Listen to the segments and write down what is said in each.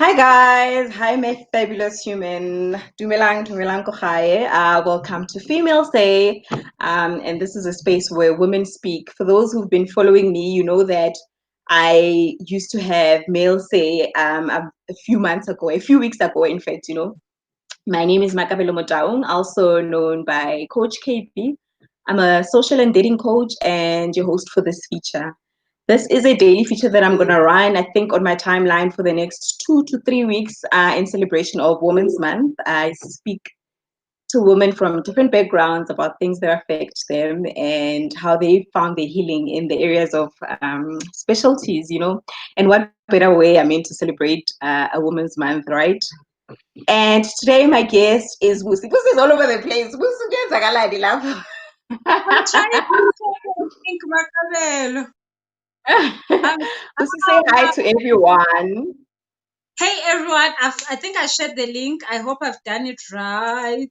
Hi guys, hi my fabulous human. Dumelang ko gae. Welcome to Female Say. And this is a space where women speak. For those who've been following me, you know that I used to have Male Say a few weeks ago, in fact, you know. My name is Makabelo Motaung, also known by Coach KB. I'm a social and dating coach and your host for this feature. This is a daily feature that I'm going to run, I think, on my timeline for the next 2 to 3 weeks in celebration of Women's Month. I speak to women from different backgrounds about things that affect them and how they found their healing in the areas of specialties, you know. And what better way, I mean, to celebrate a Women's Month, right? And today my guest is Busi. Busi is all over the place. Busi, love. I'm trying to think, Makabelo. I'm, Busi, say hi to everyone. hey everyone, I think I shared the link. I hope I've done it right.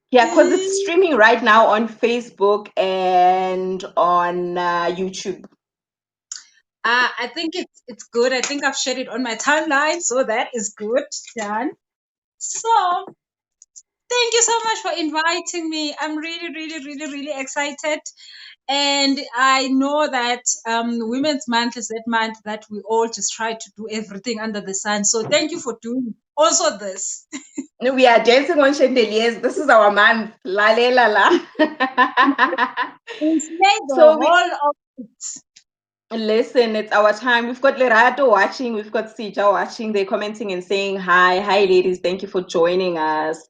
Yeah, because it's streaming right now on Facebook and on YouTube. I think it's good. I think I've shared it on my timeline, so that is good. Done. So thank you so much for inviting me. I'm really, really, really, really excited. And I know that Women's Month is that month that we all just try to do everything under the sun. So thank you for doing also this. We are dancing on chandeliers. This is our month. La la la la. Slay the So we whole of it. listen, it's our time. We've got Lerato watching, we've got Sija watching. They're commenting and saying hi. Hi ladies, thank you for joining us.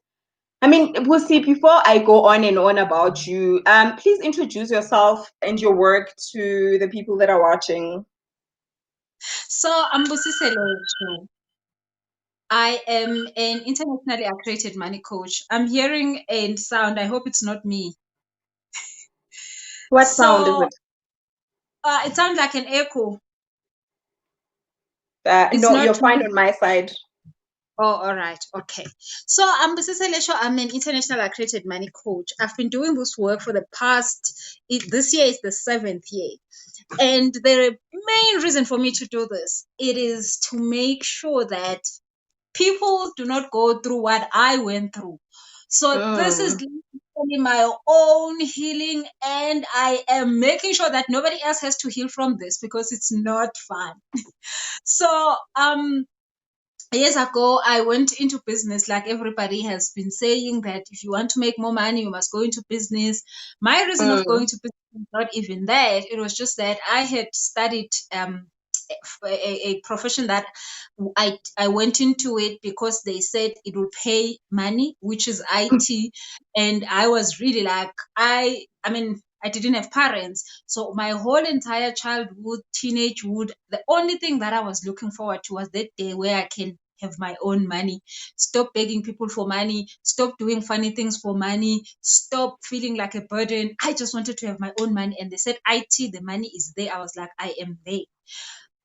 I mean, Busi, before I go on and on about you, please introduce yourself and your work to the people that are watching. So I'm Busi Selesho. I am an internationally accredited money coach. I'm hearing a sound. I hope it's not me. What sound is So it? it sounds like an echo. It's No, you're not fine me. on my side. Oh, all right. Okay. So I'm Busi Selesho. I'm an international accredited money coach. I've been doing this work for the past, this year is the 7th year. And the main reason for me to do this, it is to make sure that people do not go through what I went through. So this is Mm. literally my own healing, and I am making sure that nobody else has to heal from this because it's not fun. So years ago I went into business, like everybody has been saying that if you want to make more money you must go into business. My reason of going Mm. to business was not even that. It was just that I had studied a profession that I went into it because they said it will pay money, which is IT. And I was really like, I mean, I didn't have parents. So my whole entire childhood, teenagehood, the only thing that I was looking forward to was that day where I can have my own money, stop begging people for money, stop doing funny things for money, stop feeling like a burden. I just wanted to have my own money. And they said, IT, the money is there. I was like, I am there.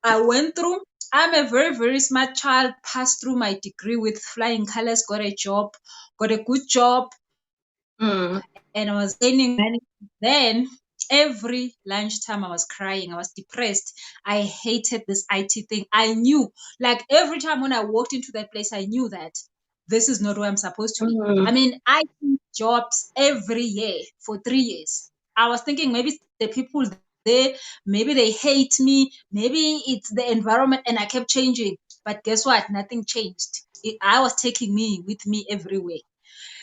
I went through. I'm a very, very smart child, passed through my degree with flying colors, got a job, got a good job, Mm. and I was earning money. Then every lunchtime I was crying. I was depressed. I hated this IT thing. I knew, like every time when I walked into that place, I knew that this is not where I'm supposed to be. I Mm. mean, I changed jobs every year for 3 years. I was thinking maybe the people there, maybe they hate me, maybe it's the environment, and I kept changing. But guess what? Nothing changed. I was taking me with me everywhere.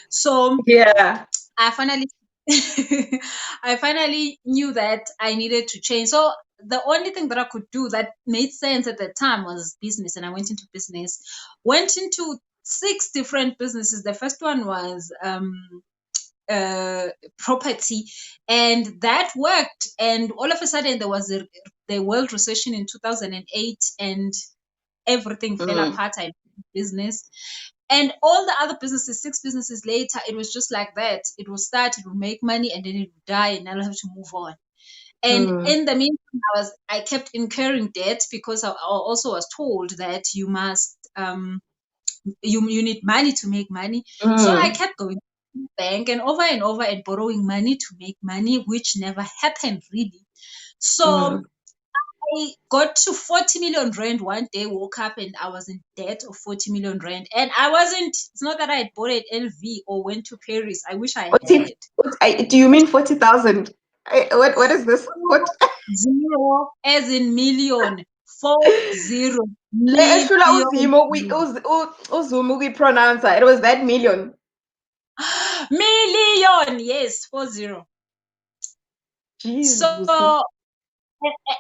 So Yeah. I finally I finally knew that I needed to change. So the only thing that I could do that made sense at the time was business, and I went into business. Went into 6 different businesses. The first one was property, and that worked. And all of a sudden, there was the world recession in 2008, and everything fell Mm. apart. I business. And all the other businesses, 6 businesses later, it was just like that. It will start, it will make money, and then it will die, and I'll have to move on. And Mm. in the meantime, I kept incurring debt because I also was told that you must you need money to make money. So I Mm. kept going to the bank and over and borrowing money to make money, which never happened really. So Mm. I got to 40 million rand one day, woke up and I was in debt of 40 million rand. And I wasn't, it's not that I had bought an LV or went to Paris. I wish I had. Do you mean 40,000? What is this? What? Zero as in million. 40 Eshula million. uzimo uzumu pronounce it. Was that million? Million, yes, 40. Jeez, So, Busi.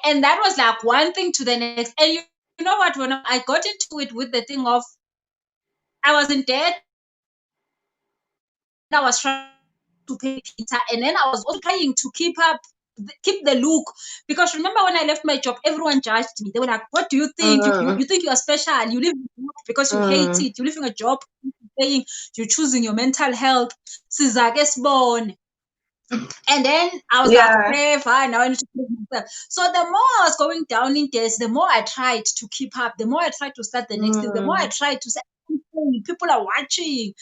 and that was like one thing to the next. And you know what? When I got into it with the thing of I was in debt, I was trying to pay Peter, and then I was also trying to keep the look. Because remember when I left my job, everyone judged me. They were like, "What do you think? You think you are special? You live because you hate it. You live in a job, saying you're choosing your mental health." And then I was like, Yeah. okay, fine, now I need to prove myself. So the more I was going down in days, the more I tried to keep up, the more I tried to start the next thing, the more I tried to say, people are watching,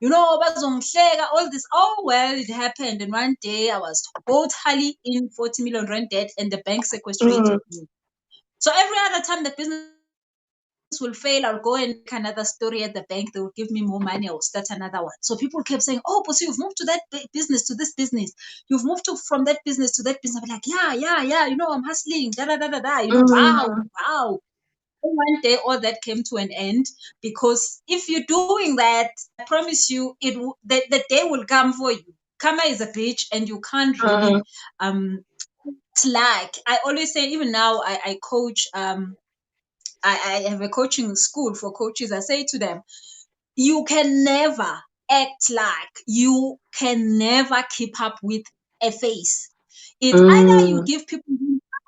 bazongihleka, all this. Oh, well, it happened. And one day I was totally in 40 million rand debt and the bank sequestrated me. So every other time the business will fail, I'll go and make another story at the bank. They will give me more money. I'll start another one. So people kept saying, "Oh, but you've moved to that business, to this business. You've moved from that business to that business." I'm like, yeah. I'm hustling. Da da da da da. Wow. And one day, all that came to an end because if you're doing that, I promise you, the day will come for you. Karma is a bitch, and you can't really slack. I always say, even now, I coach. I have a coaching school for coaches. I say to them, you can never act like you can never keep up with a face. It's either you give people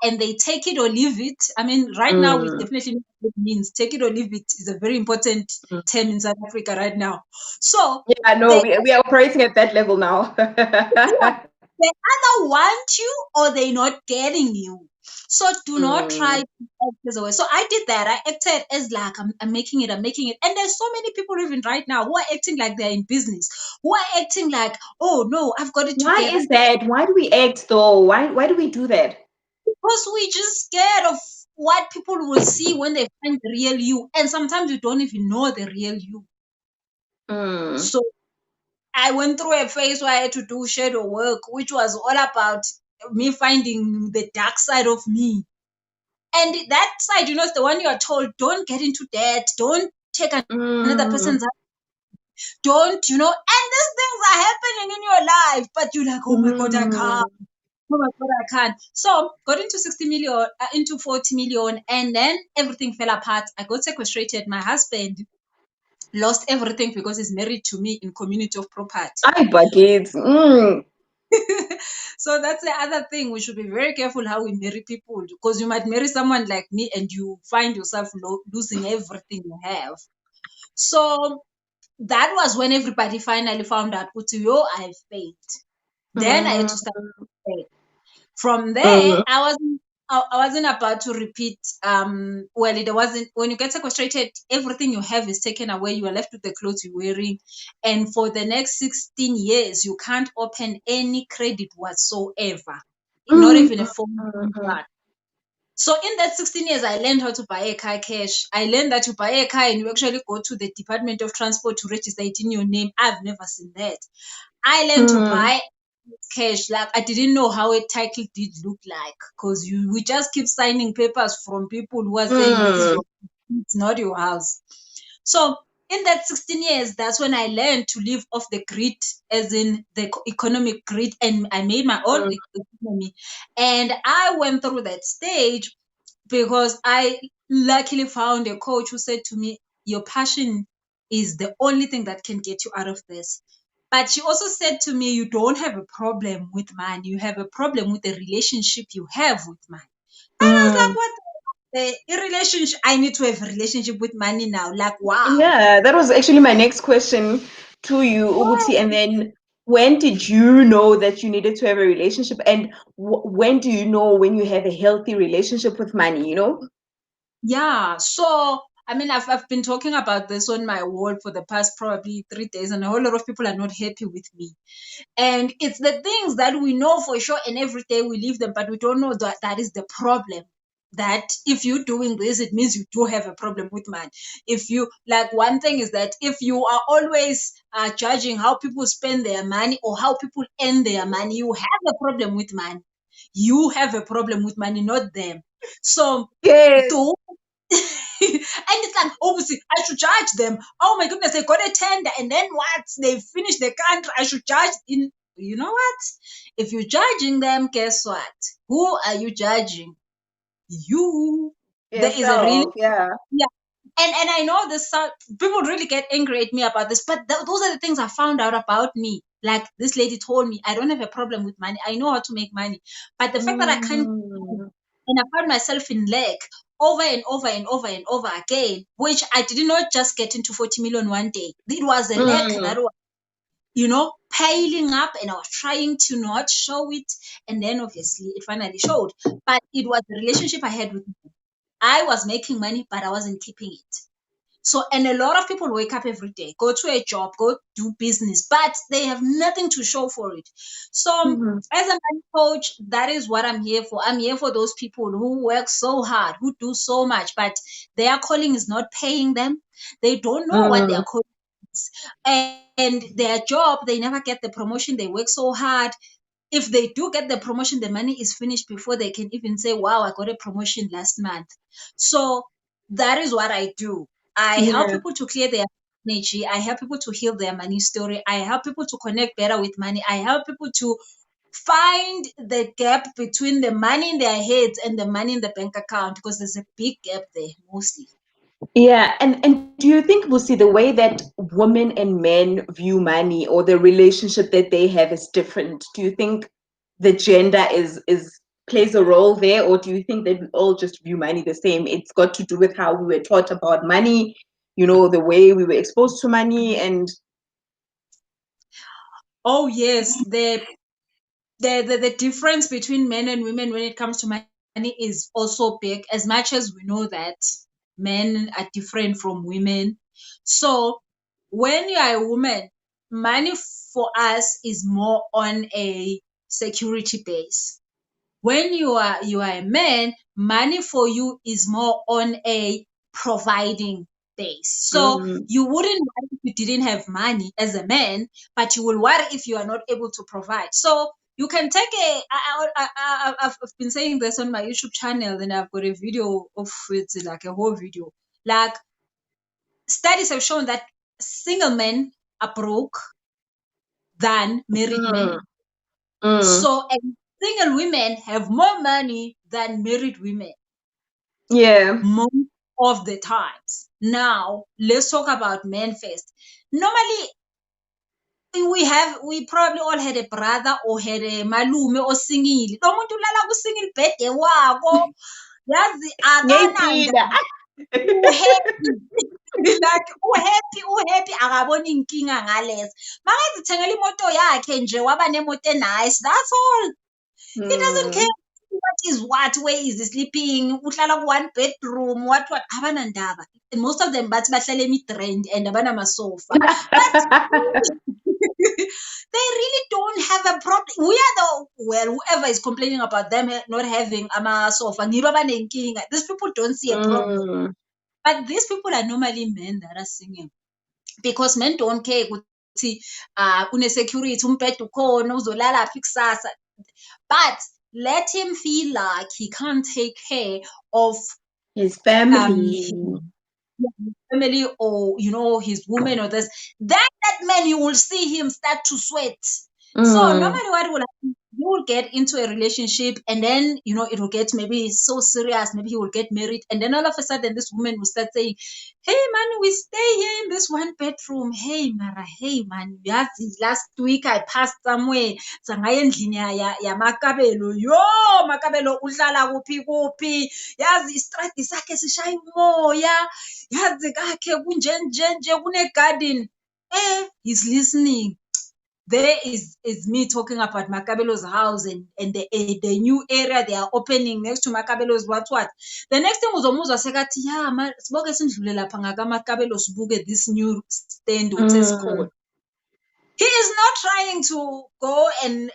and they take it or leave it. I mean, right now we definitely know what it means. Take it or leave it is a very important term in South Africa right now. So Yeah, no, they we are operating at that level now. they either want you or they're not getting you. So do not try to act as a way. So I did that. I acted as like I'm making it, I'm making it. And there's so many people even right now who are acting like they're in business, who are acting like, oh no, I've got it Why together. is that? Why do we act though? Why do we do that? Because we just scared of what people will see when they find the real you. And sometimes you don't even know the real you. Mm. So I went through a phase where I had to do shadow work, which was all about me finding the dark side of me. And that side, is the one you are told, don't get into debt, don't take another Mm. person's, don't, and these things are happening in your life, but you're like, oh my God, I can't. Mm. Oh my God, I can't. So got into 60 million, into 40 million, and then everything fell apart. I got sequestrated. My husband lost everything because he's married to me in community of property. I buckets. So that's the other thing. We should be very careful how we marry people because you might marry someone like me and you find yourself losing everything you have. So that was when everybody finally found out, Utiyo, I failed. Then I had to start. From there, Mm. I wasn't about to repeat. Well, it wasn't when you get sequestrated, everything you have is taken away. You are left with the clothes you're wearing, and for the next 16 years, you can't open any credit whatsoever, not Mm. even a phone card. So in that 16 years, I learned how to buy a car cash. I learned that you buy a car and you actually go to the Department of Transport to register it in your name. I've never seen that. I learned to Mm. buy cash. Like I didn't know how a title deed looked like because we just keep signing papers from people who are saying this is Mm. your, it's not your house. So in that 16 years, that's when I learned to live off the grid, as in the economic grid, and I made my own Mm. economy. And I went through that stage because I luckily found a coach who said to me, your passion is the only thing that can get you out of this. But she also said to me, you don't have a problem with money. You have a problem with the relationship you have with money. And I was like, Mm. what the relationship? I need to have a relationship with money now. Like, wow. Yeah, that was actually my next question to you, Uguti. And then when did you know that you needed to have a relationship? And when do you know when you have a healthy relationship with money? Yeah. So, I mean, I've been talking about this on my wall for the past probably 3 days, and a whole lot of people are not happy with me. And it's the things that we know for sure, and every day we leave them, but we don't know that that is the problem. that if you're doing this, it means you do have a problem with money. If you like, one thing is that if you are always judging how people spend their money or how people earn their money, you have a problem with money. You have a problem with money, not them. So Yes. do and it's like, obviously, I should judge them. Oh my goodness, they got a tender, and then what? They finished the country. I should judge in. You know what? If you're judging them, guess what? Who are you judging? You. There is a really, Yourself, yeah. yeah. And I know this people really get angry at me about this, but those are the things I found out about me. Like this lady told me, I don't have a problem with money. I know how to make money, but the fact that I can't, Mm. and I found myself in lack over and over and over and over again, which I did not just get into 40 million one day. It was a lack that was, piling up, and I was trying to not show it. And then obviously it finally showed. But it was the relationship I had with me. I was making money, but I wasn't keeping it. So, and a lot of people wake up every day, go to a job, go do business, but they have nothing to show for it. So, Mhm. as a money coach, that is what I'm here for. I'm here for those people who work so hard, who do so much, but their calling is not paying them. They don't know what their Mm. calling is. And their job, they never get the promotion. They work so hard. If they do get the promotion, the money is finished before they can even say, wow, I got a promotion last month. So that is what I do. I help Yeah. people to clear their energy. I help people to heal their money story. I help people to connect better with money. I help people to find the gap between the money in their heads and the money in the bank account, because there's a big gap there mostly. Yeah, and do you think, Busi, the way that women and men view money or the relationship that they have is different? Do you think the gender is plays a role there, or do you think that we all just view money the same? It's got to do with how we were taught about money, the way we were exposed to money, and Oh yes, the difference between men and women when it comes to money is also big, as much as we know that men are different from women. So when you are a woman, money for us is more on a security base. When you are a man, money for you is more on a providing base. So mm, you wouldn't worry if you didn't have money as a man, but you will worry if you are not able to provide. So you can take I've been saying this on my YouTube channel, and I've got a video of it, like a whole video. Like, studies have shown that single men are broke than married men. mm, mm, So, and single women have more money than married women yeah, most of the times. Now, let's talk about men first. Normally, we probably all had a brother or had a malume or singile. Lo muntu ulala ku-single bed wako. Yazi ngiyayiphinda. akanandaba. U-happy. Like u-happy akaboni inkinga ngaleso. Makazithengela imoto yakhe nje, waba nemoto enice. That's all. He doesn't Mm. care what is what, where is he sleeping, uhlala ku-one bedroom, what, abanandaba. And most of them bathi bahlala emidrand and abanamasofa. But they really don't have a problem. We are whoever is complaining about them not having amasofa, ngibo abanenkinga. These people don't see a problem. Mm. But these people are normally men that are singing, because men don't care ukuthi une-security, umbhede ukhona, uzolalaphi kusasa. But let him feel like he can't take care of His his family. family, or his woman, or this, that man, you will see him start to sweat. So Mm. normally what will happen, you will get into a relationship, and then it will get maybe so serious, maybe he will get married, and then all of a sudden this woman will start saying, hey man, we stay here in this one bedroom. Hey mara, hey man, last week I passed somewhere sangaya endlini yamakabelo. Yo, makabelo uhlala kuphi kuphi, yazi istradi sakhe sishaya umoya, yazi kakhe kunjenjenje kune-garden. He's listening. There is me talking about Makabelo's house, and the new area they are opening next to Makabelo's what. The next thing uzomuzwa sekathi, yeah, siboke sindlule lapha ngakaMakabelo sibuke this new stand what is Mm. called. He is not trying to go and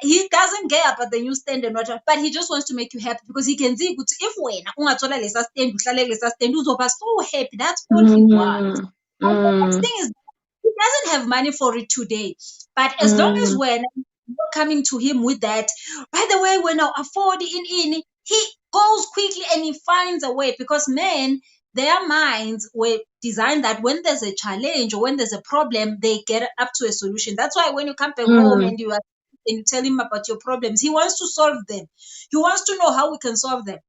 he doesn't care about the new stand and whatever, but he just wants to make you happy because he can see if wena ungathola lesa stand uhlale kulesa stand uzoba so happy. That's all he wants. And the next thing is he doesn't have money for it today, but as long as when you're coming to him with that, by the way, when I afford in, he goes quickly and he finds a way because men, their minds were designed that when there's a challenge or when there's a problem, they get up to a solution. That's why when you come back home and you tell him about your problems, he wants to solve them. He wants to know how we can solve them.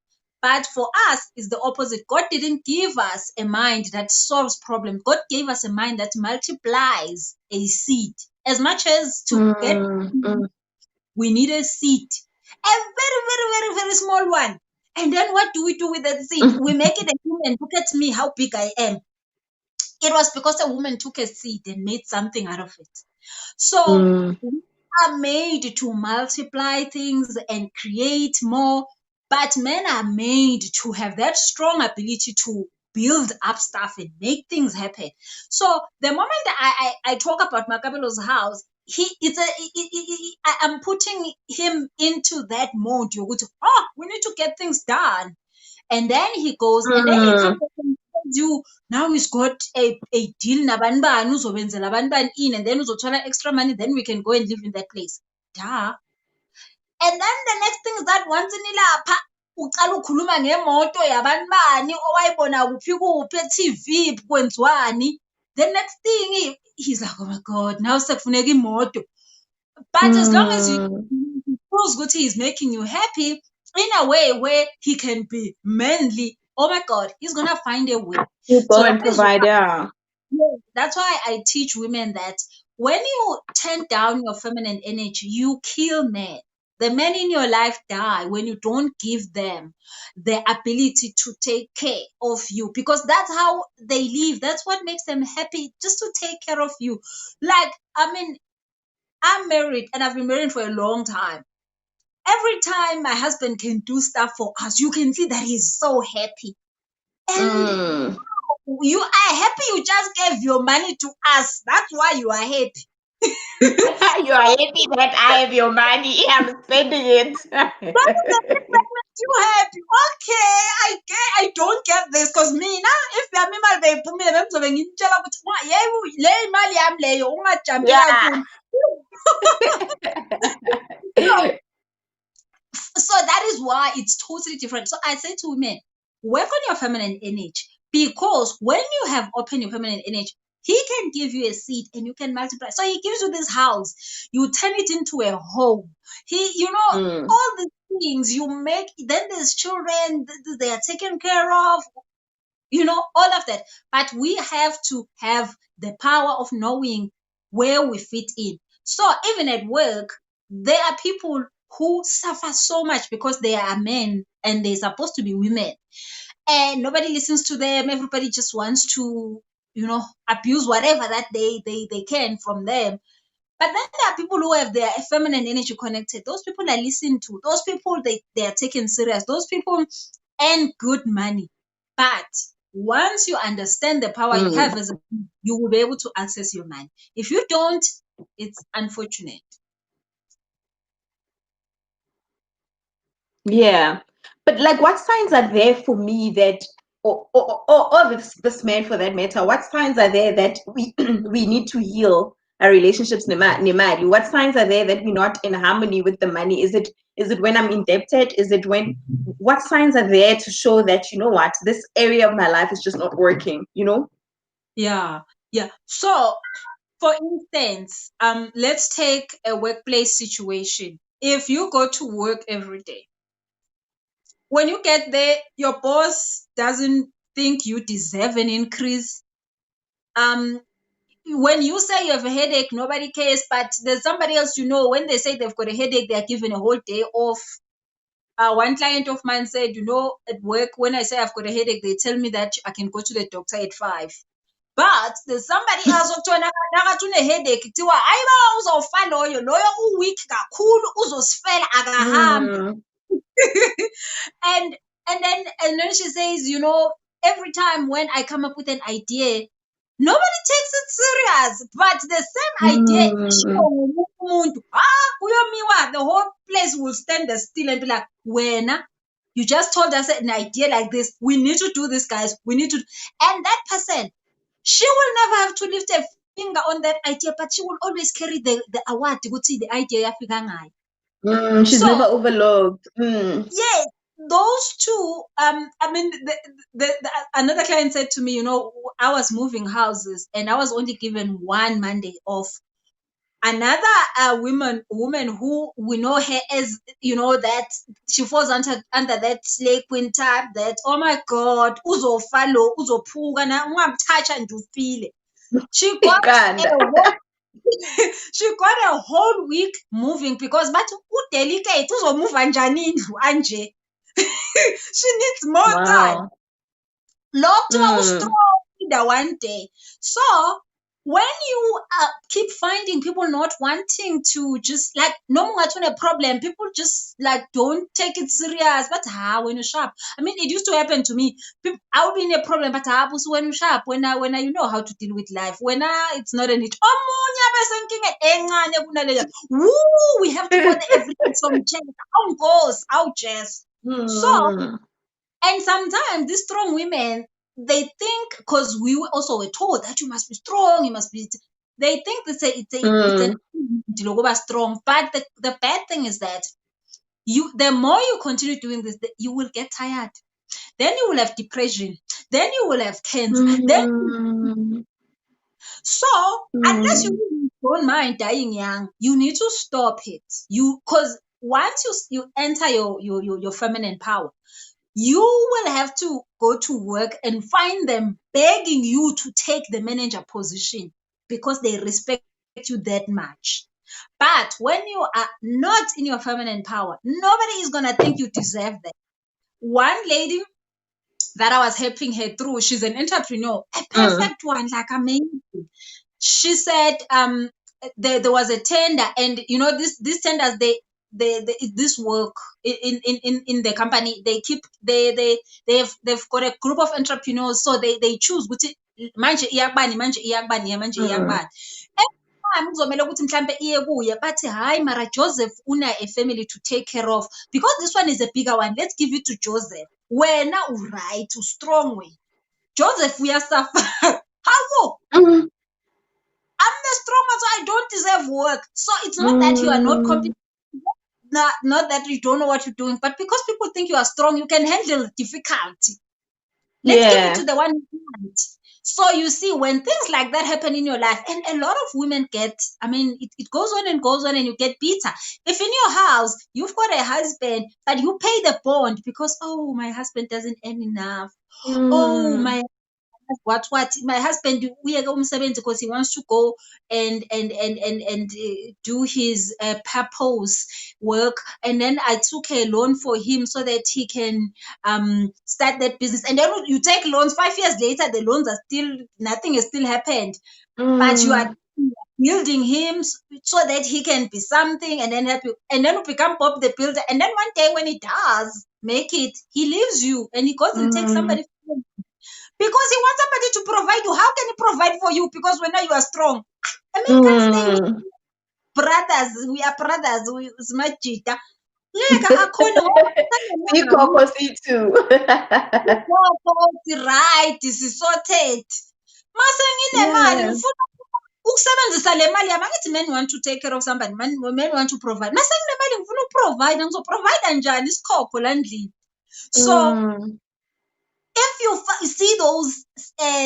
But for us, it's the opposite. God didn't give us a mind that solves problems. God gave us a mind that multiplies a seed. As much as to get, we need a seed, a very, very, very, very small one. And then what do we do with that seed? We make it a human. Look at me, how big I am. It was because a woman took a seed and made something out of it. So we are made to multiply things and create more, but men are made to have that strong ability to build up stuff and make things happen. So the moment that I talk about Makabelo's house, I'm putting him into that mode. You would, we need to get things done. And then he goes, and then he comes back and tells you, now he's got a deal nabanibani uzobenzela abanibani in, and then uzothola extra money, then we can go and live in that place. Duh. And then the next thing is that once nilapha uqala ukhuluma ngemoto yabanibani owayibona kuphi kuphi e-TV kwenziwani. The next thing he's like, oh my God, now sekufuneka imoto. But as long as you proves good, he's making you happy in a way where he can be manly. Oh my God, he's gonna find a way. You go So and provide, yeah. that's why I teach women that when you turn down your feminine energy, you kill men. The men in your life die when you don't give them the ability to take care of you because that's how they live. That's what makes them happy, just to take care of you. Like, I mean, I'm married and I've been married for a long time. Every time my husband can do stuff for us, you can see that he's so happy. And you are happy you just gave your money to us. That's why you are happy. You are happy that I have your money. I'm spending it. That is the thing that makes you happy. Okay, I don't get this because me now, if you imali beyiphumile bengizobe ngimtshela ukuthi le imali yami leyo ungajampi Yeah. kakhulu. So that is why it's totally different. So I say to women, work on your feminine energy because when you have opened your feminine energy, he can give you a seed and you can multiply. So he gives you this house, you turn it into a home. All these things you make, then there's children, they are taken care of, all of that. But we have to have the power of knowing where we fit in. So even at work, there are people who suffer so much because they are men and they're supposed to be women. And nobody listens to them. Everybody just wants to, abuse whatever that they can from them. But then there are people who have their feminine energy connected. Those people are listened to. Those people, they are taken serious. Those people earn good money. But once you understand the power you have as a woman, you will be able to access your money. If you don't, it's unfortunate. Yeah. But like what signs are there for me that or this man for that matter, what signs are there that we we need to heal our relationships nemali? What signs are there that we're not in harmony with the money? Is it when I'm indebted? Is it when what signs are there to show that you know what, this area of my life is just not working, you know? Yeah. So for instance, let's take a workplace situation. If you go to work every day, when you get there, your boss doesn't think you deserve an increase. When you say you have a headache, nobody cares, but there's somebody else, when they say they've got a headache, they're given a whole day off. One client of mine said, at work, when I say I've got a headache, they tell me that I can go to the doctor at 5. But there's somebody else okuthiwa nakathi une-headache kuthiwa hayi baba uzawufa loyo uweak kakhulu uzosifela akahambi. and then she says, every time when I come up with an idea, Nobody takes it serious. But the same idea, the whole place will stand still and be like, when you just told us an idea like this, we need to do this, guys. We need to. And that person, she will never have to lift a finger on that idea, but she will always carry the award to see the idea. She's So never overlooked. yes, those two. I mean, another client said to me, I was moving houses and I was only given one Monday off. Another woman who we know her as, that she falls under that slay queen type. That, oh my God, uzo follow, uzo puga na touch and you feel it. She got a whole she got a whole week moving because but delicate uzomove kanjani indlu anje. She needs more time. Lokuthiwa strong one day. So when you keep finding people not wanting to just like no more a problem, people just like don't take it serious. But when you're sharp, I mean, it used to happen to me. I'll be in a problem, but when you're sharp, when I you know how to deal with life, when it's not a need. Woo, we have to go there every day. Some change. Out goes, out just. So. And sometimes these strong women, they think, because we also were told that you must be strong, you must be. They think it's an strong. But the bad thing is that the more you continue doing this, you will get tired. Then you will have depression. Then you will have cancer. So unless you don't mind dying young, you need to stop it. Because once you enter your feminine power, you will have to go to work and find them begging you to take the manager position because they respect you that much. But when you are not in your feminine power, nobody is going to think you deserve that. One lady that I was helping her through, she's an entrepreneur, a perfect one, like amazing. She said there was a tender, and these tenders, this work in the company, they've got a group of entrepreneurs, so they choose ukuthi manje iyakubani manje iyakubani. Kuzomela ukuthi mhlambe iye kuye bathi hayi mara Joseph una a family to take care of, because this one is a bigger one, let's give it to Joseph. Wena right, strong way Joseph uyasuffer. How I'm the strong one, so I don't deserve work. So it's not that you are not competent, not that you don't know what you're doing, but because people think you are strong, you can handle difficulty. Let's give it to the one who can't. So you see, when things like that happen in your life, and a lot of women get, I mean, it goes on and goes on, and you get bitter. If in your house you've got a husband, but you pay the bond because, oh, my husband doesn't earn enough. Oh, my husband because he wants to go and do his purpose work, and then I took a loan for him so that he can start that business, and then you take loans 5 years later, the loans are still, nothing has still happened, but you are building him so that he can be something and then help you, and then you become Bob the Builder, and then one day when he does make it, he leaves you and he goes and takes somebody because he wants somebody to provide you. How can he provide for you? Because when you are strong, I mean, can't stay with brothers. We are brothers. We smajita. Right, this is sorted. Mase nginemali ngifuna ukusebenzisa le mali yami, angithi men want to take care of somebody, men want to provide. Mase nginemali ngifuna ukuprovide, ngizoprovide njani isikhokho la ndlini? So if you see those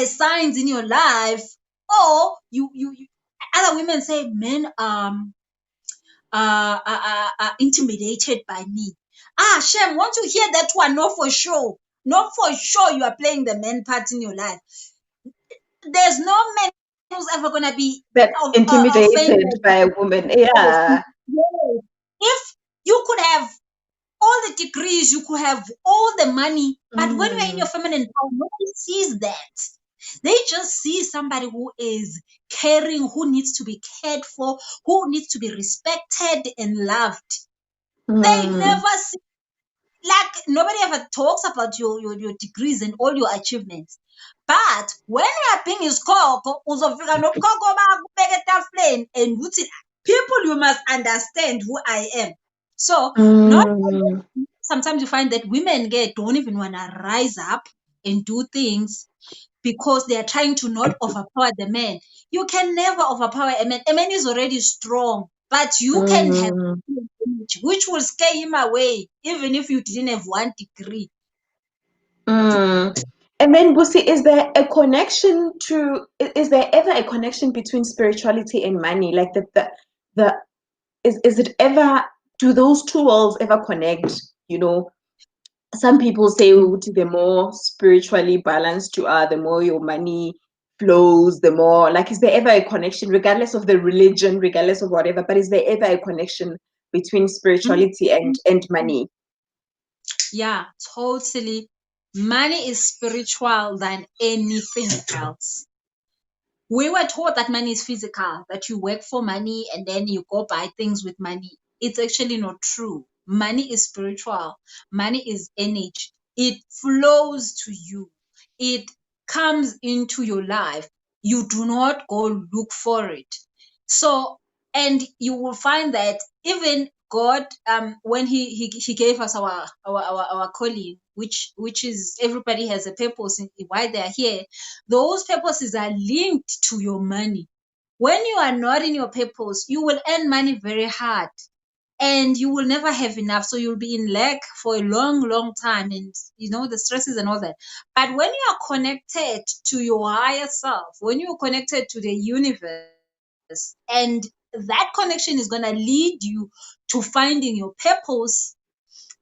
signs in your life, or you other women say men are intimidated by me. Shem, want to hear that one? No, for sure. Not for sure you are playing the man part in your life. There's no man who's ever going to be intimidated by a woman. Yeah. If you could have all the degrees, you could have all the money, but when you're in your feminine power, nobody sees that. They just see somebody who is caring, who needs to be cared for, who needs to be respected and loved. They never see, like, nobody ever talks about your degrees and all your achievements. But when you are being isikhokho, uzofika nobukhokho bakubeka etafuleni and uthi, people, you must understand who I am. So not sometimes you find that women don't even want to rise up and do things because they are trying to not overpower the man. You can never overpower a man. A man is already strong, but you can have which will scare him away, even if you didn't have 1 degree. And then, Busi, is there a connection is there ever a connection between spirituality and money? Like the is it ever, do those two worlds ever connect? You know, some people say the more spiritually balanced you are, the more your money flows, the more, like, is there ever a connection, regardless of the religion, regardless of whatever, but is there ever a connection between spirituality and money? Yeah, totally. Money is spiritual than anything else. We were taught that money is physical, that you work for money and then you go buy things with money. It's actually not true. Money is spiritual. Money is energy. It flows to you. It comes into your life. You do not go look for it. So, and you will find that even God, when he gave us our calling, which is, everybody has a purpose in why they are here. Those purposes are linked to your money. When you are not in your purpose, you will earn money very hard and you will never have enough. So you'll be in lack for a long, long time, and the stresses and all that. But when you are connected to your higher self, when you're connected to the universe, and that connection is going to lead you to finding your purpose.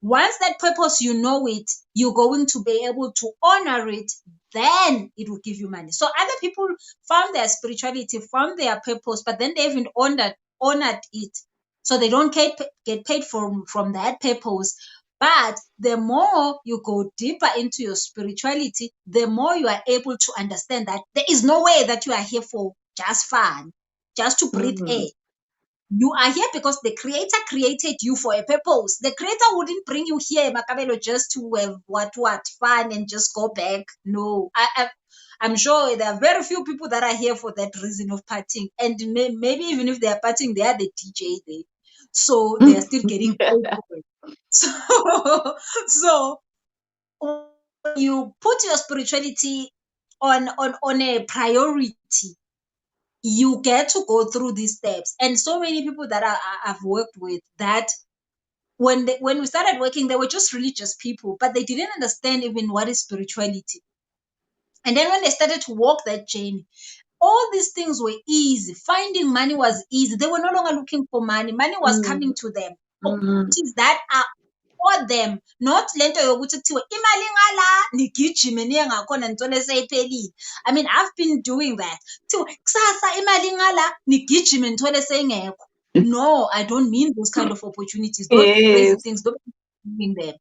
Once that purpose, it, you're going to be able to honor it, then it will give you money. So other people found their spirituality, found their purpose, but then they haven't honored it. So they don't get paid from that purpose. But the more you go deeper into your spirituality, the more you are able to understand that there is no way that you are here for just fun, just to breathe air. You are here because the creator created you for a purpose. The creator wouldn't bring you here, Makabelo, just to have what fun and just go back. No, I'm sure there are very few people that are here for that reason of partying. And maybe even if they are partying, they are the DJ there. So they are still getting paid for it. So when you put your spirituality on a priority, you get to go through these steps. And so many people that I've worked with, that when we started working, they were just religious people, but they didn't understand even what is spirituality. And then when they started to walk that journey, all these things were easy. Finding money was easy. They were no longer looking for money. Money was coming to them. Opportunities that are for them, not lento yokuthi kuthiwe imali ngala nigijime niye ngakhona nitole seyiphelile. I mean, I've been doing that. Kuthiwe kusasa imali ngala nigijime nitole seyingekho. No, I don't mean those kind of opportunities. Those crazy things, don't mean them.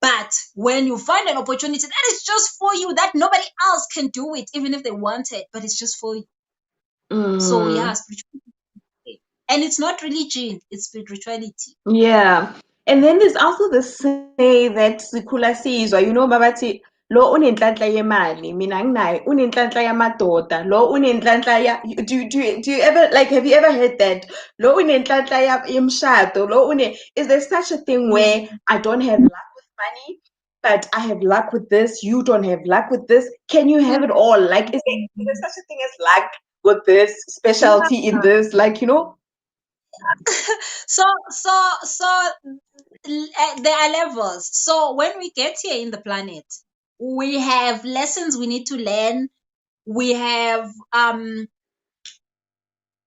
But when you find an opportunity that is just for you, that nobody else can do it, even if they want it, but it's just for you. So yeah, spirituality. And it's not religion, it's spirituality. Yeah. And then there's also the say that sikhula sizwa, babathi lo unenhlanhla yemali, mina nginayo unenhlanhla yamadoda, lo unenhlanhla ya, do you ever, like, have you ever heard that? Lo unenhlanhla yemshado, is there such a thing where I don't have luck with money, but I have luck with this, you don't have luck with this? Can you have it all? Like, is there such a thing as luck with this, specialty in this, like, So there are levels. So when we get here in the planet, we have lessons we need to learn. We have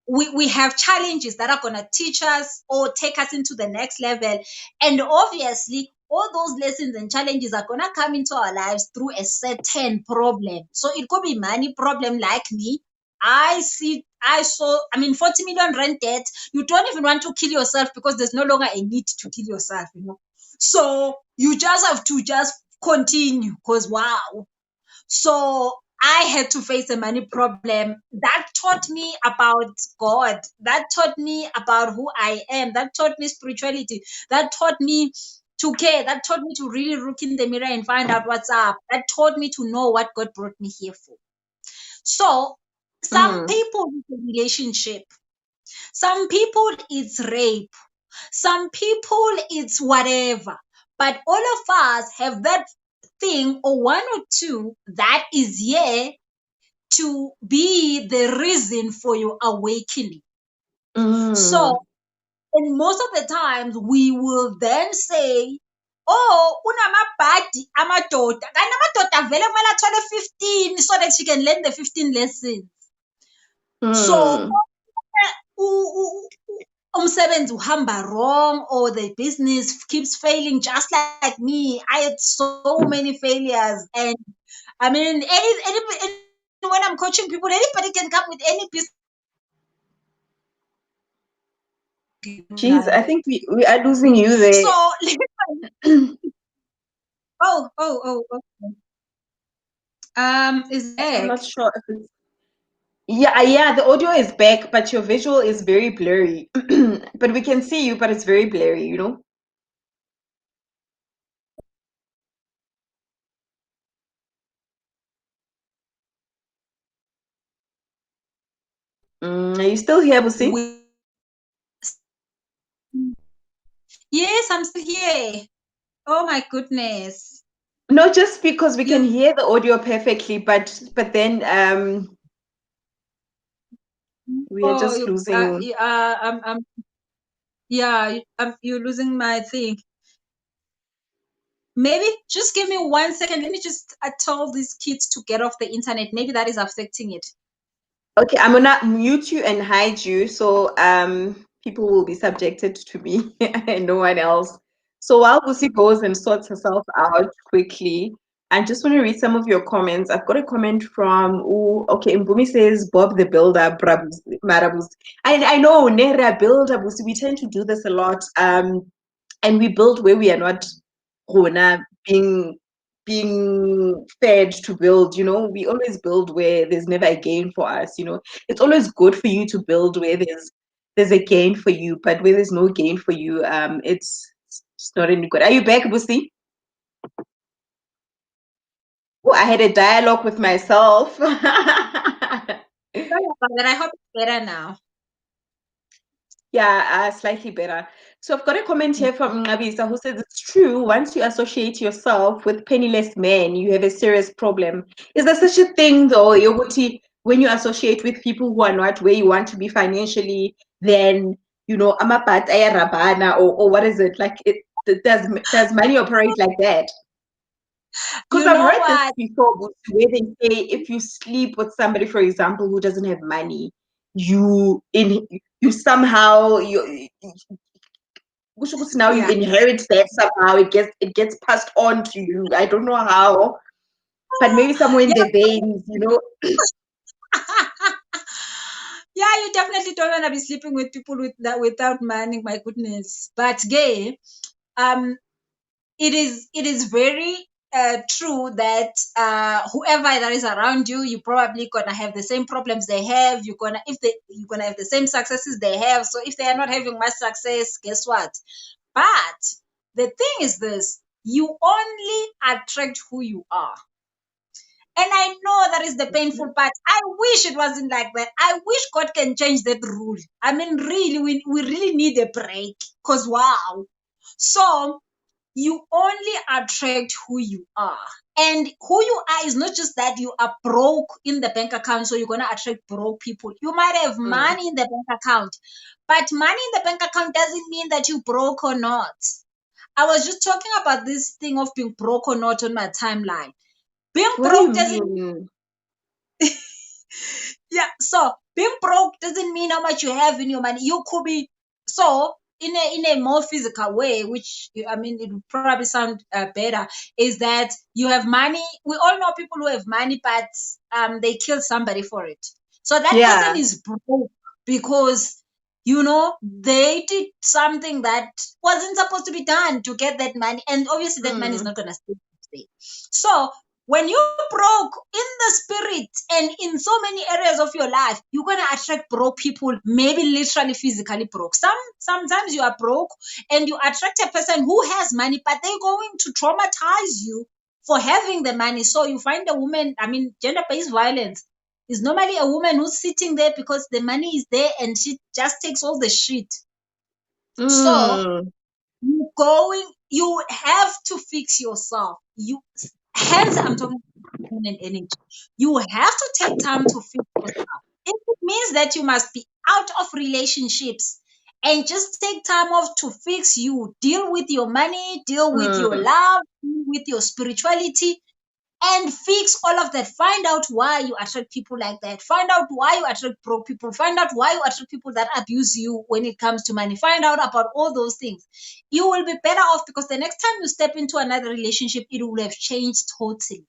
we have challenges that are going to teach us or take us into the next level. And obviously, all those lessons and challenges are going to come into our lives through a certain problem. So it could be money problem, like me. I saw, 40 million rent debt. You don't even want to kill yourself because there's no longer a need to kill yourself, So you just have to just continue because wow. So I had to face a money problem. That taught me about God. That taught me about who I am. That taught me spirituality. That taught me to care. That taught me to really look in the mirror and find out what's up. That taught me to know what God brought me here for. So some people it's a relationship. Some people it's rape. Some people it's whatever. But all of us have that thing or one or two that is here to be the reason for your awakening. So, and most of the times we will then say, oh, unamabhadi amadoda. Kanti amadoda vele kumele athole 15 so that she can learn the 15 lessons. So, umsebenzi uhamba wrong or the business keeps failing just like me. I had so many failures, and I mean, any when I'm coaching people, anybody can come with any business. Jeez, I think we are losing you there. So, okay. Is back. I'm not sure if it's yeah, the audio is back, but your visual is very blurry. But we can see you, but it's very blurry, you know? Are you still here, Busi? Yes, I'm still here. Oh my goodness. No, just because we can hear the audio perfectly, but then we are just losing. You're losing my thing. Maybe just give me 1 second. Let me just tell these kids to get off the internet. Maybe that is affecting it. Okay, I'm gonna mute you and hide you, so people will be subjected to me and no one else. So while Busi goes and sorts herself out quickly, I just want to read some of your comments. I've got a comment from okay, Mbumi says Bob the Builder, Marabus. I know Nera Builder, Busi, we tend to do this a lot. And we build where we are not gonna being fed to build, you know. We always build where there's never a gain for us, you know. It's always good for you to build where there's a gain for you, but where there's no gain for you, it's not any good. Are you back, Busi? Oh, I had a dialogue with myself. Sorry about that. I hope it's better now. Yeah, slightly better. So I've got a comment here from Ngabisa who says it's true. Once you associate yourself with penniless men, you have a serious problem. Is there such a thing though, Yoguti, when you associate with people who are not where you want to be financially, then you know, amapat rabana or what is it? Like does money operate like that? Because You I've know read this what? before, where they say if you sleep with somebody, for example, who doesn't have money, you somehow now you Yeah. inherit that somehow. It gets passed on to you. I don't know how, but maybe somewhere in Yeah. the veins, you know. Yeah, you definitely don't want to be sleeping with people without money. My goodness. But gay, it is very true that whoever that is around you, you probably gonna have the same problems they have. You're gonna have the same successes they have. So if they are not having much success, guess what? But the thing is this: you only attract who you are. And I know that is the painful part. I wish it wasn't like that. I wish God can change that rule. I mean, really, we really need a break. Because wow. So you only attract who you are. And who you are is not just that you are broke in the bank account, so you're going to attract broke people. You might have money in the bank account, but money in the bank account doesn't mean that you broke or not. I was just talking about this thing of being broke or not on my timeline. Being What do you broke doesn't mean? Yeah, so being broke doesn't mean how much you have in your money. You could be so in a more physical way, which I mean it would probably sound better, is that you have money. We all know people who have money, but they kill somebody for it. So that Yeah. person is broke because they did something that wasn't supposed to be done to get that money, and obviously that money is not gonna stay. So When you broke in the spirit and in so many areas of your life, you're gonna attract broke people, maybe literally physically broke. Sometimes you are broke and you attract a person who has money, but they're going to traumatize you for having the money. So you find a woman, gender-based violence is normally a woman who's sitting there because the money is there and she just takes all the shit. So Mm. you have to fix yourself. Hence I'm talking about feminine energy. You have to take time to fix yourself. If it means that you must be out of relationships and just take time off to fix you, deal with your money, deal with your Mm. love, deal with your spirituality, and fix all of that. Find out why you attract people like that. Find out why you attract broke people. Find out why you attract people that abuse you when it comes to money. Find out about all those things. You will be better off because the next time you step into another relationship, it will have changed totally.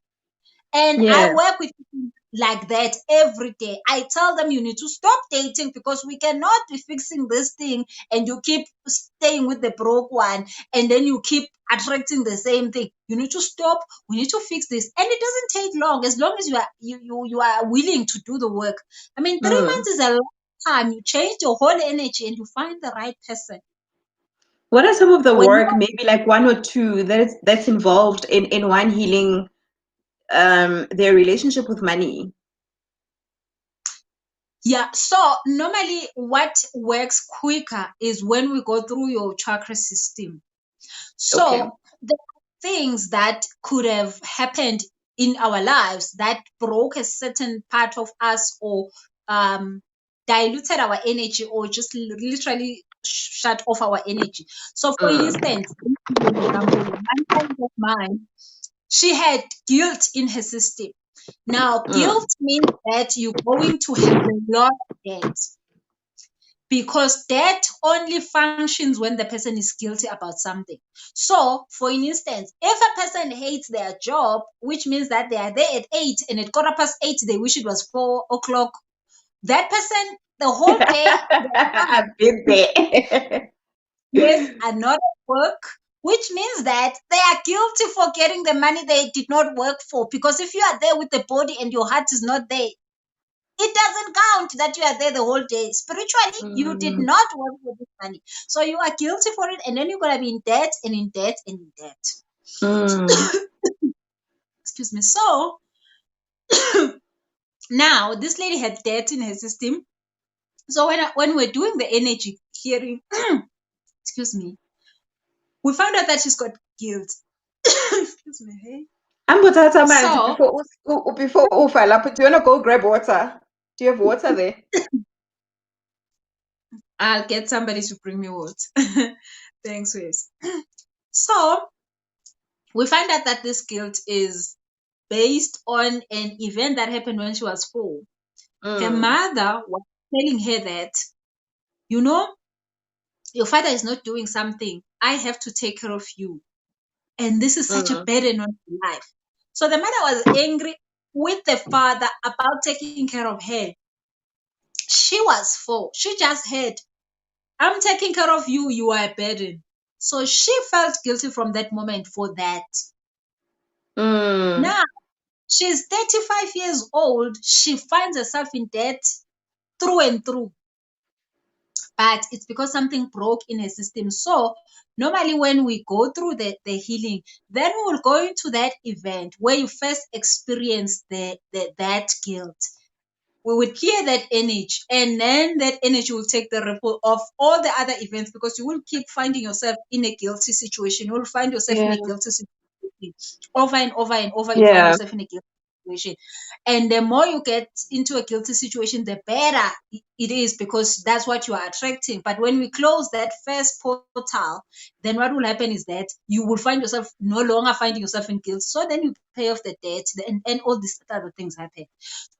And I Yeah. work with people like that every day. I tell them you need to stop dating because we cannot be fixing this thing and you keep staying with the broke one and then you keep attracting the same thing. You need to stop. We need to fix this. And it doesn't take long as long as you are willing to do the work. 3 months is a long time. You change your whole energy and you find the right person. What are some of the When work, maybe like one or two, that's involved in one healing their relationship with money? Yeah, so normally what works quicker is when we go through your chakra system. Okay. So the things that could have happened in our lives that broke a certain part of us or um, diluted our energy or just literally shut off our energy. So, for Mm. instance, let me give you an example. One friend of mine, she had guilt in her system. Now, Mm. guilt means that you're going to have a lot of debt because debt only functions when the person is guilty about something. So, for instance, if a person hates their job, which means that they are there at 8 and at 8:15 they wish it was 4 o'clock, that person, the whole day, I've been there. yes, are not at work, which means that they are guilty for getting the money they did not work for. Because if you are there with the body and your heart is not there, it doesn't count that you are there the whole day. Spiritually, you did Mm. not work for this money. So you are guilty for it, and then you're going to be in debt and in debt and in debt. Mm. Excuse me. So now this lady had debt in her system. So when we're doing the energy hearing, excuse me, we found out that she's got guilt. Excuse me. Hey. Ambotata manzi So before ufa lapho. Do you wanna go grab water? Do you have water there? I'll get somebody to bring me water. Thanks, Wes. So we find out that this guilt is based on an event that happened when she was 4. Her Mm. mother was telling her that, you know, your father is not doing something. I have to take care of you. And this is such a Mm. burden on your life. So the mother was angry with the father about taking care of her. She was 4. She just heard, I'm taking care of you. You are a burden. So she felt guilty from that moment for that. Mm. Now, she's 35 years old. She finds herself in debt through and through, but it's because something broke in her system. So normally when we go through the healing, then we will go into that event where you first experience that guilt. We will clear that energy, and then that energy will take the ripple of all the other events because you will keep finding yourself in a guilty situation. You will find yourself in Yeah. a guilty situation over and over and over. You find Yeah. yourself in a guilty situation, and the more you get into a guilty situation, the better it is because that's what you are attracting. But when we close that first portal, then what will happen is that you will find yourself no longer finding yourself in guilt. So then you pay off the debt, and all these other things happen.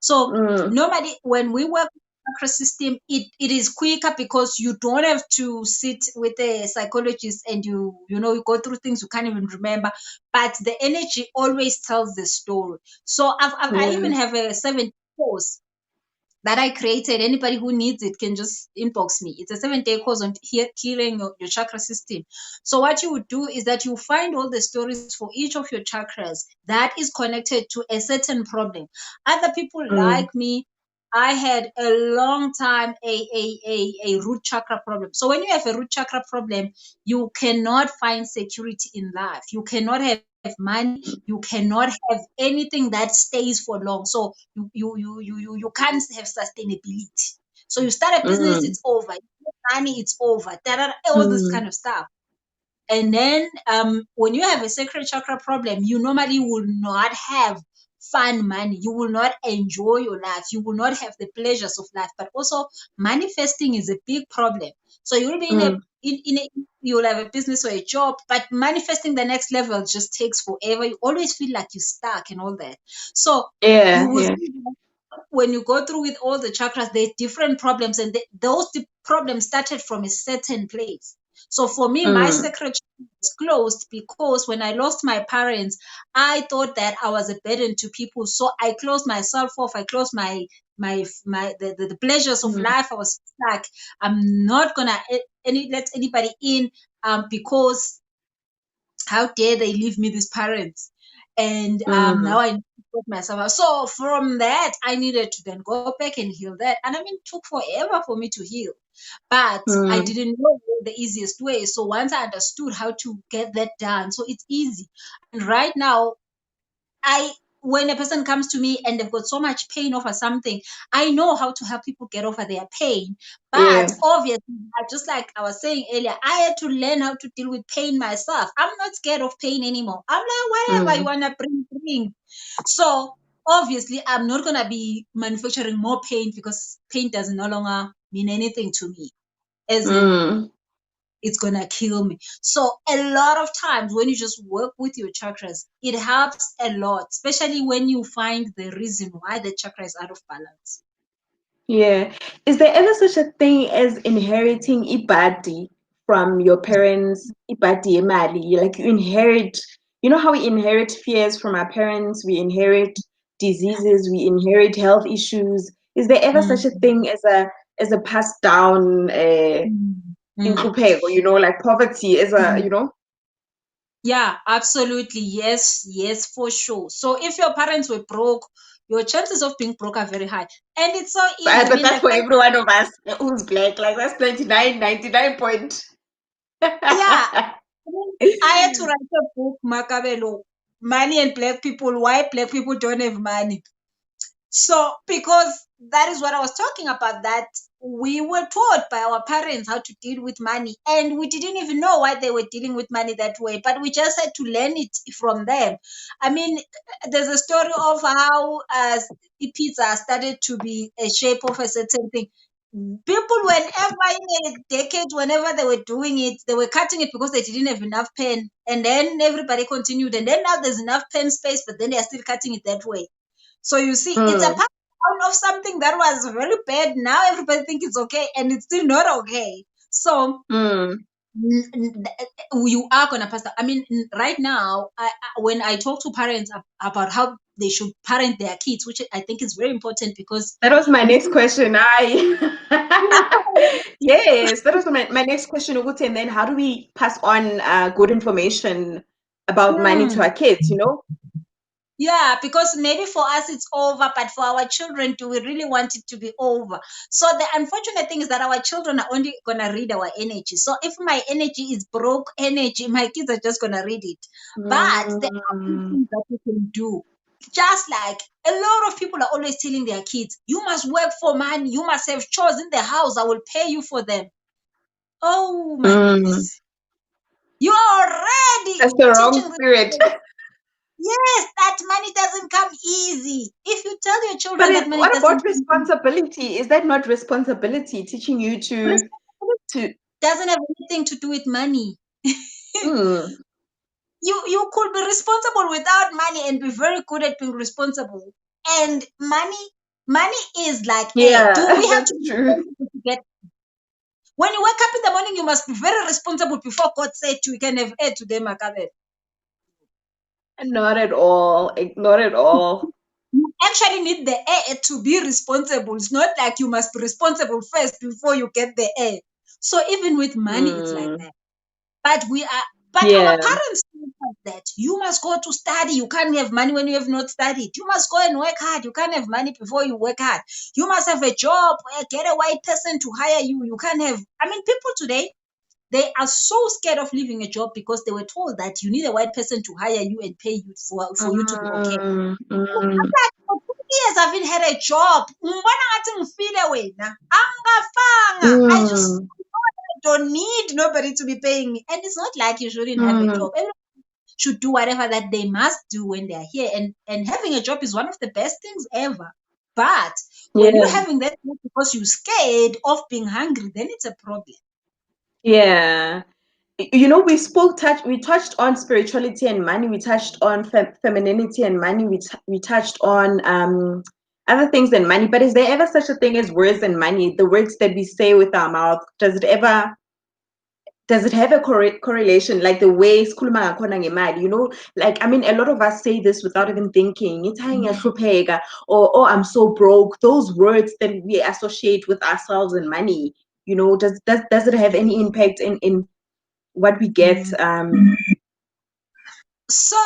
So Mm. normally when we work with the chakra system, it is quicker because you don't have to sit with a psychologist and you go through things you can't even remember, but the energy always tells the story. So I Yeah. even have a 7 course that I created. Anybody who needs it can just inbox me. It's a 7-day course on healing your chakra system. So what you would do is that you find all the stories for each of your chakras that is connected to a certain problem. Other people Mm, like me, I had a long time a root chakra problem. So when you have a root chakra problem, you cannot find security in life. You cannot have money. You cannot have anything that stays for long. So you can't have sustainability. So you start a business, mm, it's over. Money, it's over. All this kind mm, of stuff. And then when you have a sacred chakra problem, you normally will not have fun money. You will not enjoy your life. You will not have the pleasures of life. But also manifesting is a big problem. So you'll be mm. you'll have a business or a job, but manifesting the next level just takes forever. You always feel like you're stuck and all that. So you Yeah, will yeah. see when you go through with all the chakras, there's different problems, and those problems started from a certain place. So for me, my Mm, sacred chakra was closed because when I lost my parents, I thought that I was a burden to people. So I closed myself off. I closed the pleasures of mm, life. I was like, I'm not gonna let anybody in because how dare they leave me these parents? And now mm, I need to put myself out. So from that, I needed to then go back and heal that. And I mean, it took forever for me to heal, but I mm, didn't know the easiest way. So once I understood how to get that done, so it's easy. And right now, I when a person comes to me and they've got so much pain over something, I know how to help people get over their pain. But yeah. obviously, just like I was saying earlier, I had to learn how to deal with pain myself. I'm not scared of pain anymore. I'm like, whatever you Mm, wanna bring. So obviously, I'm not gonna be manufacturing more pain because pain does no longer mean anything to me. As in mm. it's gonna kill me. So a lot of times when you just work with your chakras, it helps a lot, especially when you find the reason why the chakra is out of balance. Yeah. Is there ever such a thing as inheriting ibadi from your parents? Ibadi emali, like you inherit, you know how we inherit fears from our parents, we inherit diseases, we inherit health issues. Is there ever such a Mm, thing as a passed down mm, mm, inkupheko, you know, like poverty as a, mm. you know? Yeah, absolutely. Yes, yes, for sure. So if your parents were broke, your chances of being broke are very high. And it's so easy. I But mean, that's the for first, every one of us who's black. Like that's 99 point. yeah, I mean, I had to write a book, Makabelo, Money and Black People, Why Black People Don't Have Money. So, because that is what I was talking about, that we were taught by our parents how to deal with money, and we didn't even know why they were dealing with money that way, but we just had to learn it from them. I mean, there's a story of how pizza started to be a shape of a certain thing. People, whenever in a decade, whenever they were doing it, they were cutting it because they didn't have enough pen, and then everybody continued, and then now there's enough pen space, but then they're still cutting it that way. So you see, it's a Mm, pattern of something that was very bad. Now everybody thinks it's okay, and it's still not okay. So mm. you are gonna pass that. I mean, right now, when I talk to parents about how they should parent their kids, which I think is very important because That was my next question. Yes, that was my next question, Uguti. And then how do we pass on good information about money to Hmm. our kids, you know? Yeah, because maybe for us it's over, but for our children, do we really want it to be over? So the unfortunate thing is that our children are only gonna read our energy. So if my energy is broke energy, my kids are just gonna read it. But there are few Mm, things that you can do. Just like a lot of people are always telling their kids, you must work for money, you must have chores in the house, I will pay you for them. Oh my mm. goodness. You are already That's the wrong teaching spirit. them. Yes, that money doesn't come easy. If you tell your But children that it, money what doesn't about come easy, responsibility? Is that not responsibility teaching you responsibility to doesn't have anything to do with money. mm, You could be responsible without money and be very good at being responsible. And money is like air. Do yeah, we have that's to be true. responsible to get? When you wake up in the morning, you must be very responsible before God said you can have air today, Makabe. Not at all. Not at all. actually need the heir to be responsible. It's not like you must be responsible first before you get the heir. So even with money, it's like that. But our Yeah. parents think like that. You must go to study. You can't have money when you have not studied. You must go and work hard. You can't have money before you work hard. You must have a job. Get a white person to hire you. You can't have. I mean, people today, they are so scared of leaving a job because they were told that you need a white person to hire you and pay you for you to be okay. Mm, I'm mm, like, for 2 years I've been had a job. Ngibona ngathi ngifile wena. Angafanga. I just mm, don't need nobody to be paying me. And it's not like you shouldn't have a mm. job. Everyone should do whatever that they must do when they're here. And having a job is one of the best things ever. But when you're Yeah. having that job because you're scared of being hungry, then it's a problem. Yeah. We touched on spirituality and money. We touched on femininity and money. We touched on other things than money. But is there ever such a thing as words and money? The words that we say with our mouth, does it have a correlation, like the way sikhuluma ngakhona ngemali, like, I mean, a lot of us say this without even thinking. It's or oh, I'm so broke. Those words that we associate with ourselves and money, does it have any impact in what we get? Mm. So,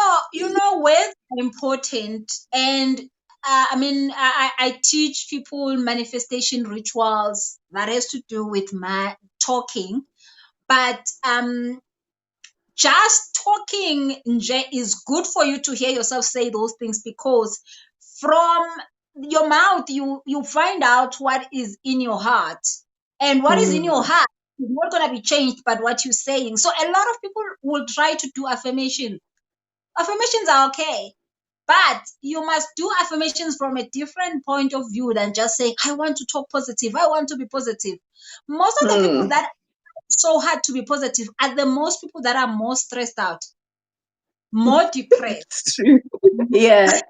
words are important. And I mean, I teach people manifestation rituals that has to do with my talking. But just talking nje is good for you to hear yourself say those things, because from your mouth you find out what is in your heart, and what is in your Mm, heart is not going to be changed by what you're saying. So a lot of people will try to do affirmations are okay, but you must do affirmations from a different point of view than just saying, I want to talk positive, I want to be positive. Most of the people mm. that so hard to be positive are the most people that are more stressed out, more depressed. It's true. Yeah.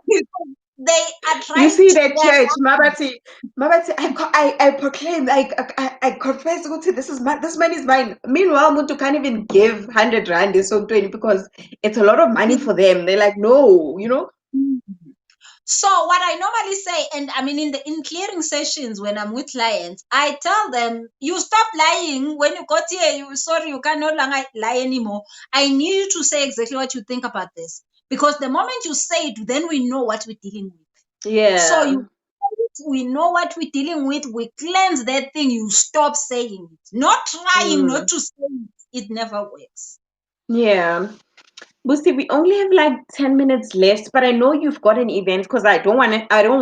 They are You trying see to that get church, Mabati, I proclaim, I confess, Guti, this money is mine. Meanwhile, Muntu can't even give 100 rand is so 20 because it's a lot of money for them. They're like, no. So what I normally say, and I mean in clearing sessions when I'm with clients, I tell them, you stop lying when you got here. You can no longer lie anymore. I need you to say exactly what you think about this, because the moment you say it, then we know what we're dealing with. So Yeah. we know what we're dealing with. We cleanse that thing. You stop saying it. Not trying not Mm. to say it. It never works. Yeah. Busi, we only have like 10 minutes left, but I know you've got an event because I don't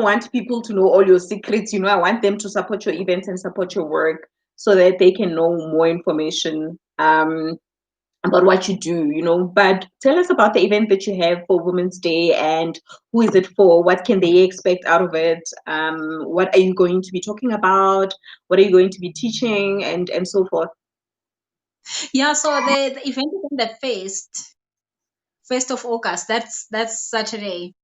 want people to know all your secrets. I want them to support your events and support your work so that they can know more information about what you do. But tell us about the event that you have for Women's Day, and who is it for? What can they expect out of it? What are you going to be talking about? What are you going to be teaching, and so forth? Yeah. So the event is on the first of August. That's Saturday.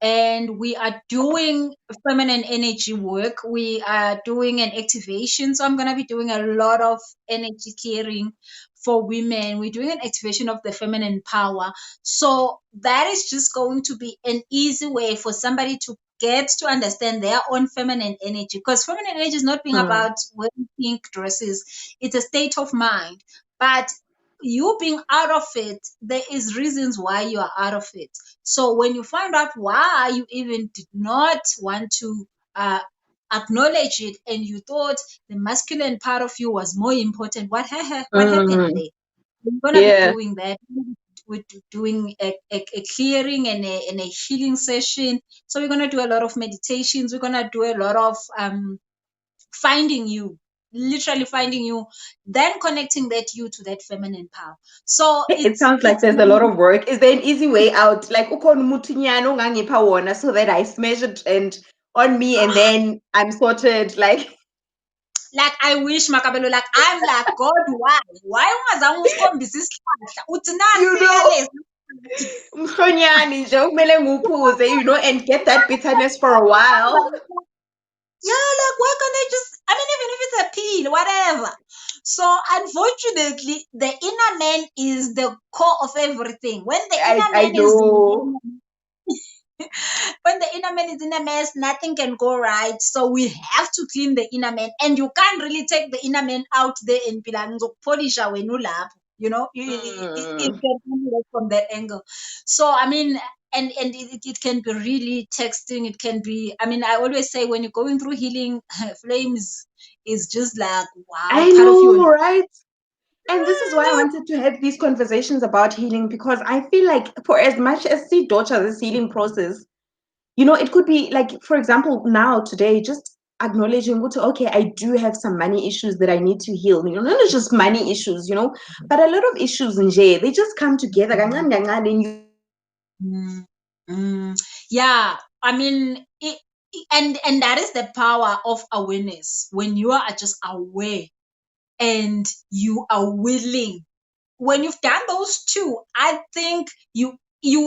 And we are doing feminine energy work. We are doing an activation. So I'm going to be doing a lot of energy clearing for women. We're doing an activation of the feminine power. So that is just going to be an easy way for somebody to get to understand their own feminine energy, because feminine energy is not being Hmm. about wearing pink dresses. It's a state of mind. But you being out of it, there is reasons why you are out of it. So when you find out why you even did not want to acknowledge it, and you thought the masculine part of you was more important, what happened Mm, there? We're gonna be yeah. doing that. We're doing a clearing and a healing session. So we're gonna do a lot of meditations. We're gonna do a lot of finding you, literally finding you, then connecting that you to that feminine power. So It sounds like it's there's a lot of work. Is there an easy way out? Like, ukhona umuthunyana ongangipha wona so that I smash it and on me and then I'm sorted. Like, like, I wish Makabelo, like, I'm like, God, why ungazange usikhombise isihlahla uthi you nansiya know, lesi. umhlonyani nje okumele ngiwuphuze, and get that bitterness for a while. Yeah, like, why can't I just, I mean, even if it's a pill, whatever. So unfortunately, the inner man is the core of everything. When the I inner I man is know. When the inner man is in a mess, nothing can go right. So we have to clean the inner man, and you can't really take the inner man out there and be like, polish when you lap. You know, it Mm. can only work from that angle. So I mean, and it can be really texting. It can be. I mean, I always say when you're going through healing, flames is just like wow, I part of you. know, right? And this is why I wanted to have these conversations about healing, because I feel like for as much as see Docha, this healing process, it could be like, for example, now today, just acknowledging, okay, I do have some money issues that I need to heal. Not just money issues, but a lot of issues in J, they just come together. And you Mm, yeah, I mean, and that is the power of awareness. When you are just aware and you are willing, when you've done those two, I think you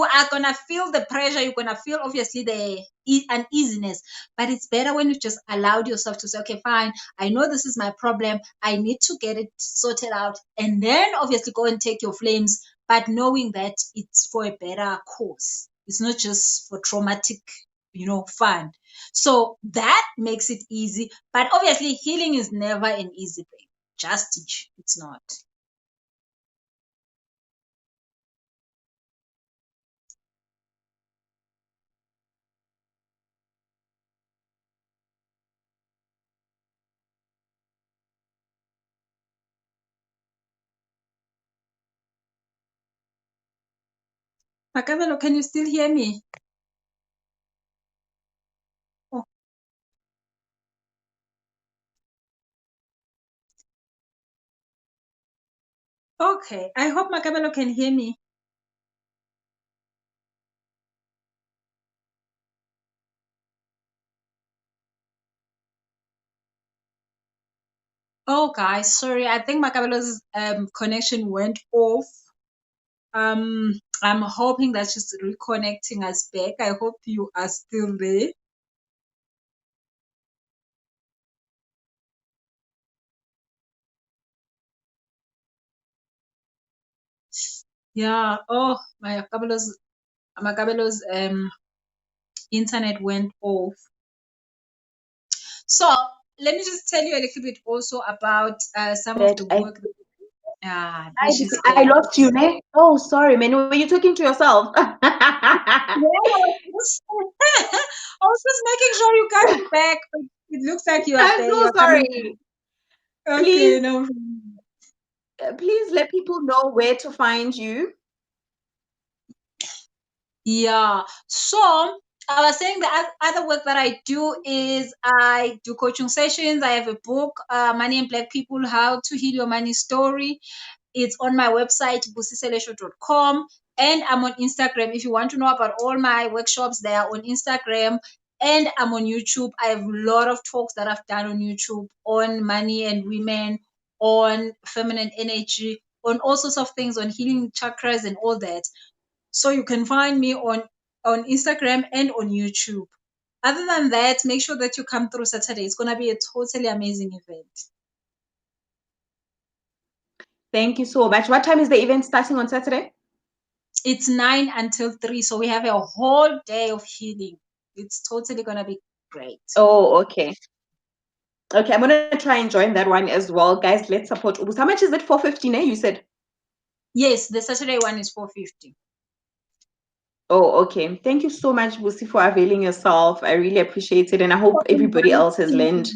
are gonna feel the pressure. You're gonna feel obviously the uneasiness, but it's better when you just allowed yourself to say, okay, fine, I know this is my problem. I need to get it sorted out, and then obviously go and take your flames, but knowing that it's for a better cause. It's not just for traumatic, fun. So that makes it easy. But obviously, healing is never an easy thing. Just teach. It's not. Makabelo, can you still hear me? Oh, okay. I hope Makabelo can hear me. Oh, guys, sorry. I think Makabelo's connection went off. I'm hoping that she's reconnecting us back. I hope you are still there. Yeah. Oh, Makabelo's internet went off. So let me just tell you a little bit also about some of that the work. There she's I back. lost you, ne? Oh, sorry, man. Were you talking to yourself? Yeah, I was just making sure you're coming back. But it looks like you are I'm there. so You're coming back. sorry. Okay, Please, no. please let people know where to find you. Yeah. So I was saying the other work that I do is I do coaching sessions. I have a book, Money and Black People: How to Heal Your Money Story. It's on my website, busiselesho.com. And I'm on Instagram. If you want to know about all my workshops, they are on Instagram. And I'm on YouTube. I have a lot of talks that I've done on YouTube on money and women, on feminine energy, on all sorts of things, on healing chakras and all that. So you can find me on Instagram and on YouTube. Other than that, make sure that you come through Saturday. It's going to be a totally amazing event. Thank you so much. What time is the event starting on Saturday? It's 9 until 3. So we have a whole day of healing. It's totally going to be great. Oh, okay. Okay, I'm gonna try and join that one as well. Guys, let's support Ubus. How much is it? 450, eh? You said. Yes, the Saturday one is 450. Oh, okay. Thank you so much, Busi, for availing yourself. I really appreciate it. And I hope everybody else has learned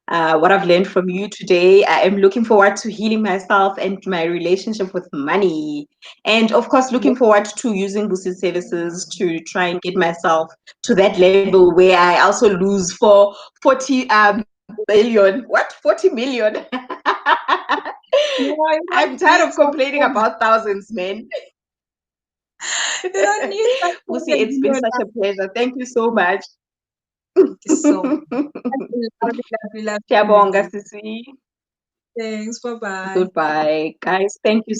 what I've learned from you today. I am looking forward to healing myself and my relationship with money. And of course, looking forward to using Busi's services to try and get myself to that level where I also lose for 40 billion. What? 40 million? No, you I'm don't tired need of complaining something. about thousands, man. You don't need Busi, something it's been billion. such a pleasure. Thank you so much. Thank you so much. Lovely, lovely, lovely to meet Siyabonga, you. Sisi. Thanks. Bye bye. Goodbye. Guys, thank you